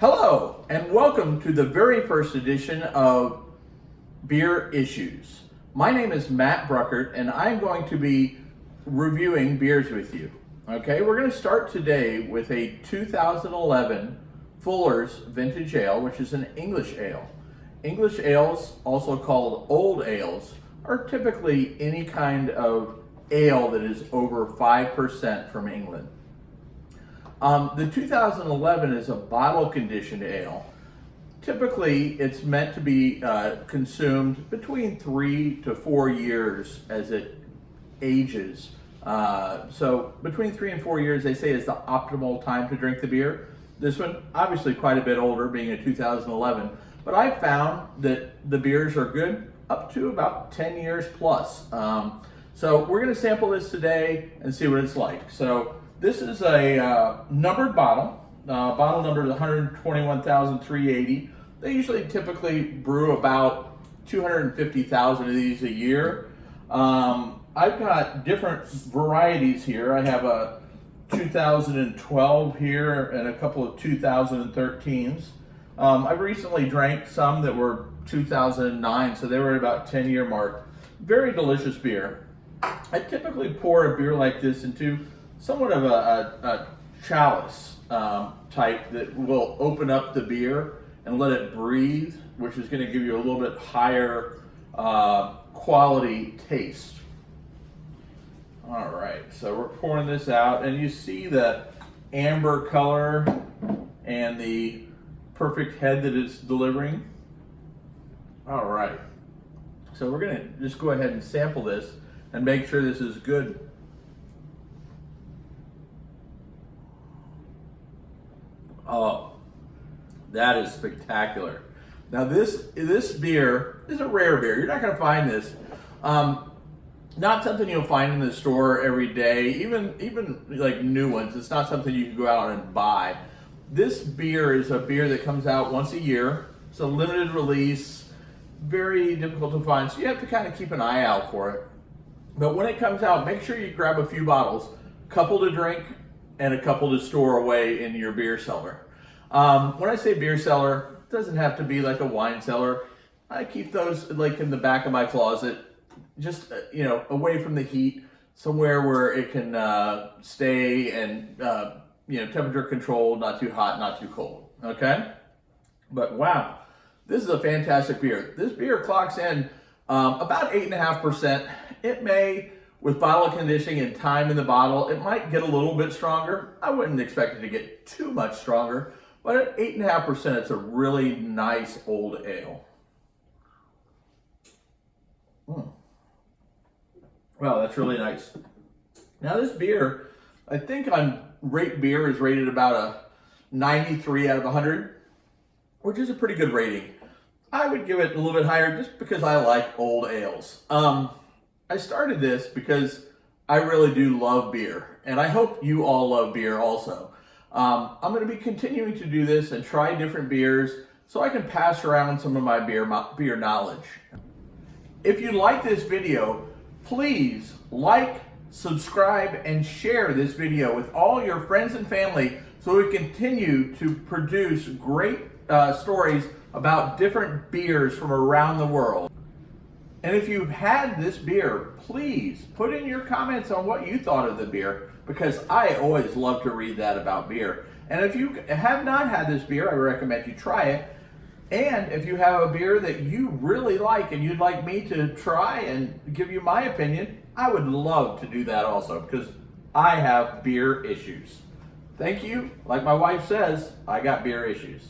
Hello, and welcome to the very first edition of Beer Issues. My name is Matt Bruckert, and I'm going to be reviewing beers with you. Okay, we're going to start today with a 2011 Fuller's Vintage Ale, which is an English ale. English ales, also called old ales, are typically any kind of ale that is over 5% from England. The 2011 is a bottle conditioned ale. Typically, it's meant to be consumed between 3 to 4 years as it ages. So between 3 and 4 years, they say, is the optimal time to drink the beer. This one, obviously quite a bit older, being a 2011, but I found that the beers are good up to about 10 years plus. So we're gonna sample this today and see what it's like. So this is a numbered bottle. Bottle number is 121,380. They usually typically brew about 250,000 of these a year. I've got different varieties here. I have a 2012 here and a couple of 2013s. I've recently drank some that were 2009, so they were about 10-year mark. Very delicious beer. I typically pour a beer like this into somewhat of a chalice type that will open up the beer and let it breathe, which is going to give you a little bit higher quality taste. All right, so we're pouring this out, and you see the amber color and the perfect head that it's delivering. All right, so we're going to just go ahead and sample this and make sure this is good. Oh, that is spectacular. Now this beer is a rare beer. You're not going to find this. Not something you'll find in the store every day, even like new ones. It's not something you can go out and buy. This beer is a beer that comes out once a year. It's a limited release, very difficult to find, so you have to kind of keep an eye out for it. But when it comes out, make sure you grab a few bottles, a couple to drink and a couple to store away in your beer cellar. When I say beer cellar, it doesn't have to be like a wine cellar. I keep those like in the back of my closet, just away from the heat, somewhere where it can stay and temperature controlled, not too hot, not too cold. Okay, but wow, this is a fantastic beer. This beer clocks in about 8.5%. It may, with bottle conditioning and time in the bottle, it might get a little bit stronger. I wouldn't expect it to get too much stronger, but at 8.5%, it's a really nice old ale. Wow, that's really nice. Now this beer, I think on Rate Beer is rated about a 93 out of 100, which is a pretty good rating. I would give it a little bit higher just because I like old ales. I started this because I really do love beer, and I hope you all love beer also. I'm going to be continuing to do this and try different beers so I can pass around some of my beer knowledge. If you like this video, please like, subscribe, and share this video with all your friends and family so we continue to produce great stories about different beers from around the world. And if you've had this beer, please put in your comments on what you thought of the beer, because I always love to read that about beer. And if you have not had this beer, I recommend you try it. And if you have a beer that you really like and you'd like me to try and give you my opinion, I would love to do that also, because I have beer issues. Thank you. Like my wife says, I got beer issues.